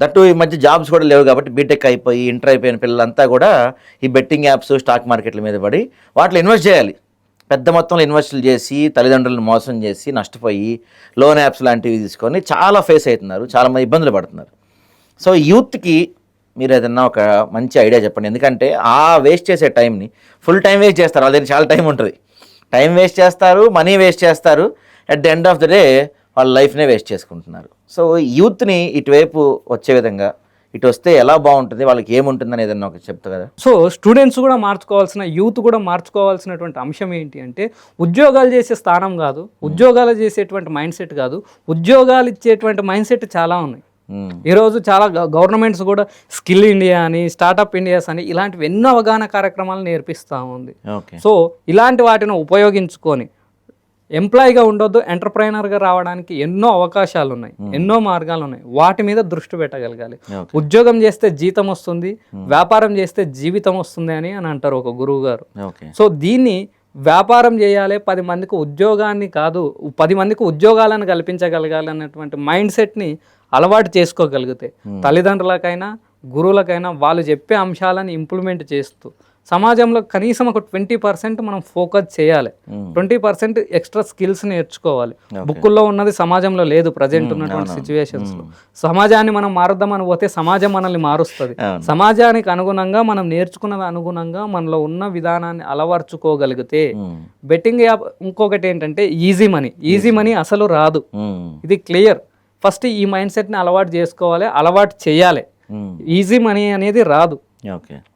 That ఈ మధ్య jobs కూడా లేవు కాబట్టి బీటెక్ అయిపోయి ఇంటర్ అయిపోయిన పిల్లలంతా కూడా ఈ బెట్టింగ్ యాప్స్ స్టాక్ మార్కెట్ల మీద పడి వాటిలో ఇన్వెస్ట్ చేయాలి. పెద్ద మొత్తంలో ఇన్వెస్టులు చేసి తల్లిదండ్రులను మోసం చేసి నష్టపోయి లోన్ యాప్స్ లాంటివి తీసుకొని చాలా ఫేస్ అవుతున్నారు, చాలామంది ఇబ్బందులు పడుతున్నారు. సో యూత్కి మీరు ఏదన్నా ఒక మంచి ఐడియా చెప్పండి. ఎందుకంటే ఆ వేస్ట్ చేసే టైంని ఫుల్ టైం వేస్ట్ చేస్తారు, వాళ్ళ దగ్గర చాలా టైం ఉంటుంది, టైం వేస్ట్ చేస్తారు, మనీ వేస్ట్ చేస్తారు, at the end of the day వాళ్ళ లైఫ్నే వేస్ట్ చేసుకుంటున్నారు. సో యూత్ని ఇటువైపు వచ్చే విధంగా ఇటు వస్తే ఎలా బాగుంటుంది, వాళ్ళకి ఏముంటుందని ఏదన్నా ఒక చెప్తా కదా. సో స్టూడెంట్స్ కూడా మార్చుకోవాల్సిన, యూత్ కూడా మార్చుకోవాల్సినటువంటి అంశం ఏంటి అంటే, ఉద్యోగాలు చేసే స్థానం కాదు, ఉద్యోగాలు చేసేటువంటి మైండ్ సెట్ కాదు, ఉద్యోగాలు ఇచ్చేటువంటి మైండ్ సెట్ చాలా ఉన్నాయి. ఈరోజు చాలా గవర్నమెంట్స్ కూడా స్కిల్ ఇండియా అని, స్టార్టప్ ఇండియాస్ అని ఇలాంటివి ఎన్నో అవగాహన కార్యక్రమాలు నేర్పిస్తూ ఉంది. సో ఇలాంటి వాటిని ఉపయోగించుకొని ఎంప్లాయీగా ఉండొద్దు, ఎంటర్ప్రైనర్గా రావడానికి ఎన్నో అవకాశాలు ఉన్నాయి, ఎన్నో మార్గాలు ఉన్నాయి. వాటి మీద దృష్టి పెట్టగలగాలి. ఉద్యోగం చేస్తే జీతం వస్తుంది, వ్యాపారం చేస్తే జీవితం వస్తుంది అని అంటారు ఒక గురువు గారు. సో దీన్ని వ్యాపారం చేయాలి, 10 మందికి ఉద్యోగాన్ని కాదు 10 మందికి ఉద్యోగాలను కల్పించగలగాలి అన్నటువంటి మైండ్ సెట్ని అలవాటు చేసుకోగలిగితే తల్లిదండ్రులకైనా గురువులకైనా వాళ్ళు చెప్పే అంశాలను ఇంప్లిమెంట్ చేస్తూ సమాజంలో కనీసం ఒక 20% మనం ఫోకస్ చేయాలి. 20% ఎక్స్ట్రా స్కిల్స్ నేర్చుకోవాలి. బుక్కుల్లో ఉన్నది సమాజంలో లేదు ప్రజెంట్ ఉన్నటువంటి సిచ్యువేషన్స్లో. సమాజాన్ని మనం మారుద్దామని పోతే సమాజం మనల్ని మారుస్తుంది. సమాజానికి అనుగుణంగా మనం నేర్చుకున్నది అనుగుణంగా మనలో ఉన్న విధానాన్ని అలవర్చుకోగలిగితే బెట్టింగ్ యాప్ ఇంకొకటి ఏంటంటే ఈజీ మనీ అసలు రాదు, ఇది క్లియర్. ఫస్ట్ ఈ మైండ్ సెట్ని అలవాటు చేసుకోవాలి, అలవాటు చేయాలి. ఈజీ మనీ అనేది రాదు.